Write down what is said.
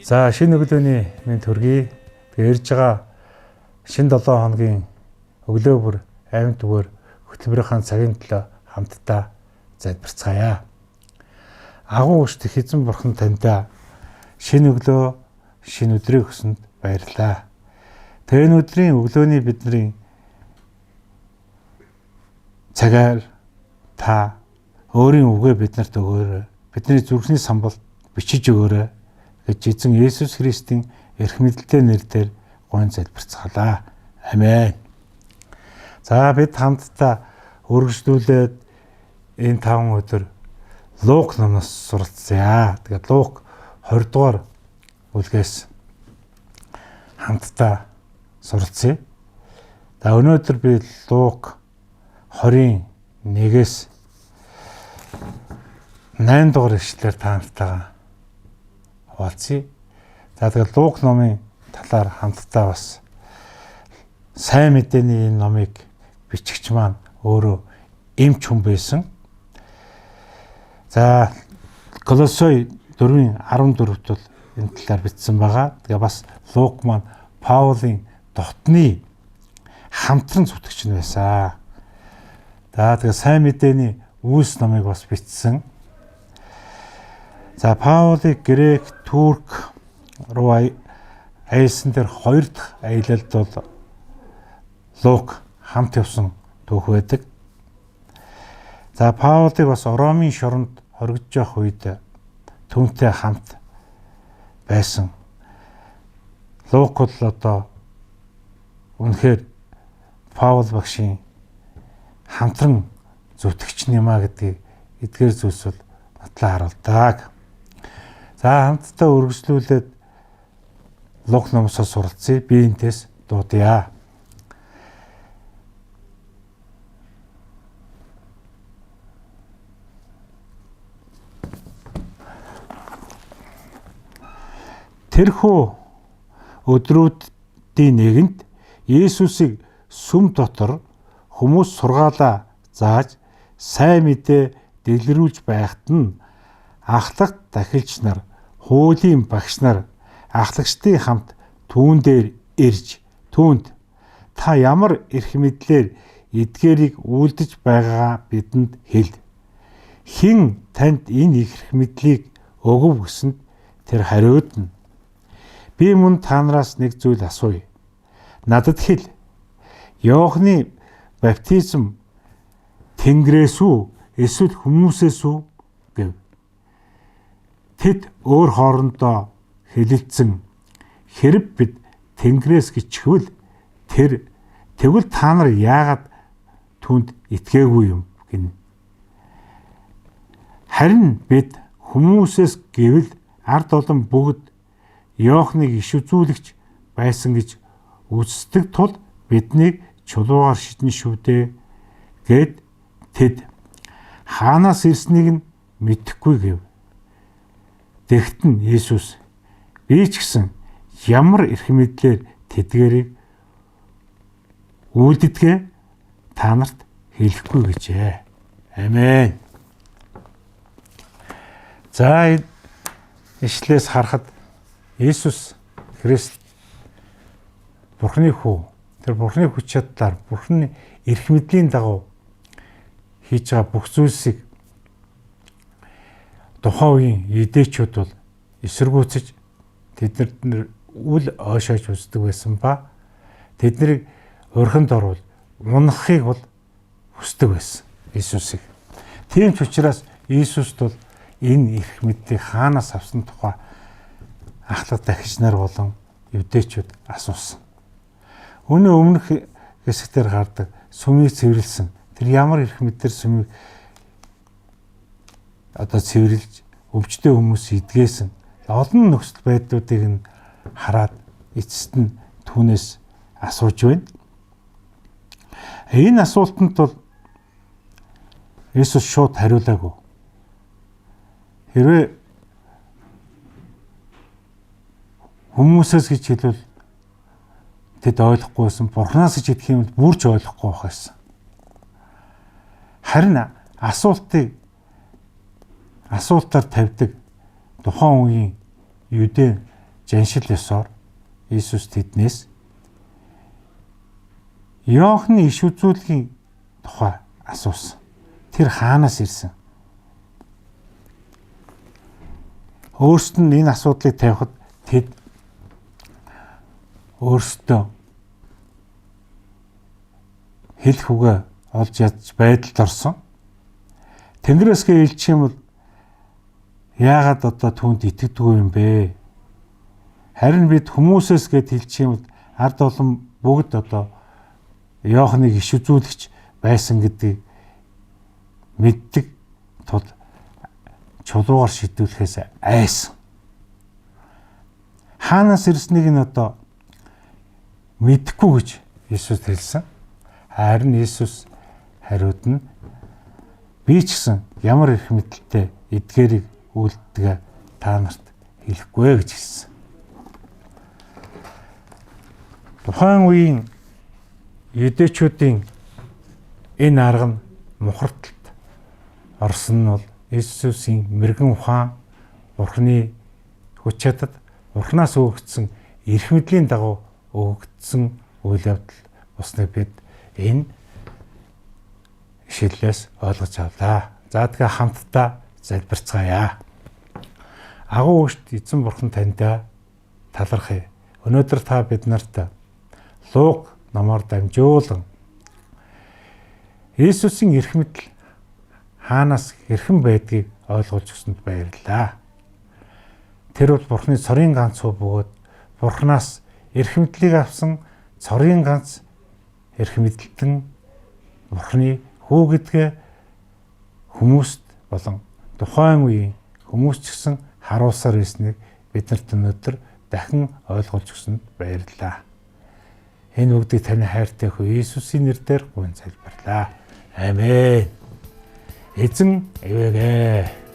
За шинэ өглөөний минь төргий. Ирж байгаа шинэ 7 хоногийн өглөө бүр амт өгөр хөтөлбөрийн цагийн төлөө хамтдаа залбирцгаая. Агуу өшт хэзэн бурхан таньда шинэ өглөө, шинэ өдрийг өгсөнд баярлалаа. Тэр энэ өдрийн өглөөний бидний цагаар та өөрийн үгээ биднэрт өгөөрэй. Бидний зүрхний самбалд бичиж өгөөрэй гэж эзэн Есүс Христийн эрх мэдэлтэй нэрээр гойн залбирцгаалаа. Амен. За бид хамтдаа үргэлжлүүлээд энэ 5 өдөр Лук номоос суралцъя. Тэгээд Лук 20 дугаар бүлгээс хамтдаа суралцъя. За өнөөдөр би Лук 21-ээс 8 дугаар ишлэлээр та хамтдаа хуваалцъя. За тэгээд Лук номын талаар хамтдаа бас сайн мэдээний энэ номыг бичигч маань өөрөө эмч хүн байсан. За Колосой 4:14-т бол энэ талаар бичсэн байгаа. Тэгээ бас Лук маань Паулийн дотны хамтран зүтгэгч нь байсан. За тэгээ сайн мэдээний Үлс номыг бас бичсэн. За Паулыг грек, турк руу аялсан дээр 2 дахь аялалд бол Лук хамт явсан түүх байдаг. За Паулыг бас Ромын шоронд хоригдож явах үед түүнтэй хамт байсан. Лук бол одоо үнэхээр Паул багшийн хамтран зүтгэгч нэмаа гэдгийг эдгээр зүйлс бол нотлоо харуулдаг. За хамтдаа үргэлжлүүлээд Лук номосоо суралцъя. Би энэс дуудъя. Тэрхүү өдрүүдийн нэгэнд Есүсийг сүм дотор хүмүүс сургаалаа зааж сайн мэдээ дэлгэрүүлж байхад нь ахлагт дахилч нар, хуулийн багш нар, ахлагчдын хамт түүн дээр ирж түүнд та ямар эрх мэдлээр эдгээрийг үлдэж байгаагаа бидэнд хэл. Хэн танд энэ эрх мэдлийг өгөв гэсэнд тэр хариудна. Би мөн та нараас нэг зүйл асууя. Надад хэл. Иохны баптизм Тэнгэрээс үү эсвэл хүмүүсээс үү гэв. Тэд өөр хоорондоо хэлэлцэн хэрэг бид Тэнгэрээс гिचгвэл тэгвэл та нар яагаад түүнд итгээгүй юм гинэ. Харин бид хүмүүсээс гэвэл ард олон бүгд Иохныг иш үзүүлэгч байсан гэж үздэг тул биднийг чулуугаар шиднэ шүү дээ гэд тэд хаанаас ирснийг нь мэдэхгүй гэв. Тэгтэн Есүс би ч гэсэн ямар эрх мэдлээр тэдгэрийг үлддэгэ та нарт хэлэхгүй гэжээ. Амен. За ишлээс харахад Есүс Христ Бурхны хүү. Тэр Бурхны хүч чадлаар Бурхны эрх мэдлийн дагуу хийж байгаа бүх зүйлсийг тухайн үеийн юдэчүүд бол эсэргүүцэж тэднэрт үл ойшоож үздэг байсан ба тэднийг өрхөнд орвол унахыг бол хүсдэг байсан Иесусыг. Тийм ч учраас Иесуст бол энэ эрх мэдлийг хаанаас авсан тухай ахлах дахиж нар болон юдэчүүд асуусан. Өмнөх хэсгээр гардаг сүмийг цэвэрлсэн тэр ямар эрх мэдлэр сүмийг одоо цэвэрлж өвчтөе хүмүүс идгээсэн олон нөхцөл байдлуудыг нь хараад эцэст нь түүнээс асууж байна. Энэ асуултанд бол Иесус шууд хариулаагүй. Хэрвээ хүмүүсээс гэж хэлвэл тэд ойлгохгүйсэн, Бурханаас гэж хэлэх юм бол бүр ч ойлгохгүй байх байсан. Харин асуултаар тавьдаг тухайн үеийн юдэ жаншил ёсоор Иесус тэднээс Иохны иш үзүүлгийн тухай асуусан. Тэр хаанаас ирсэн? Өөрсдөд нь энэ асуудлыг тавихад тэд өөрсдөө хэлэх үгээ олж ядж байдалд орсон. Тэнгэрээсгээ илчих юм бол яагаад одоо түүнд итгэдэггүй юм бэ? Харин бид хүмүүсээс гээд хэлчих юм бол ард олон бүгд одоо Иохныг иш үзүүлэгч байсан гэдгийг мэддэг тул чулуугаар шийдвэрлэхээс айсан. Хаанаас ирснийг нь одоо мэдэхгүй гэж Иесус хэлсэн. Харин Иесус хариуд нь би ч гэсэн ямар их мэдэлтэй эдгээрийг үйлдэлгээ та нарт хэлэхгүй гэж хэлсэн. Тухайн үеийн юдэчүүдийн энэ арга нь мухарталд орсон нь бол Иесусийн мэрэгэн ухаан, Бурхны хүч чадал, Бурхнаас өгөгдсөн эрх мэдлийн дагуу өгөгдсөн үйл явдал усныг бид энэ ишлэлээс ойлгож авлаа. За тэгээ хамтдаа залбирцгаая. Агуу өгт эзэн Бурхан таньдаа талархъя. Өнөөдөр та биднарт Луг номоор дамжуулан Иесусийн эрх мэдэл хаанаас хэрхэн байдгийг ойлгуулж өгсөнд баярлалаа. Тэр бол Бурхны цорын ганц хүү бөгөөд Бурханаас эрх мэдлийг авсан цорын ганц эрх мэдэлтэн Бурхны хүү гэдгээ хүмүүст болон тухайн үеийн хүмүүс ч гэсэн харуулсаар ирснийг биднэрт өнөөдөр дахин ойлгуулж өгсөнд баярлалаа. Энэ бүгдийг таны хайртай хүү Иесусийн нэрээр гуйн залбирлаа. Амен. Эзэн эвэгээ.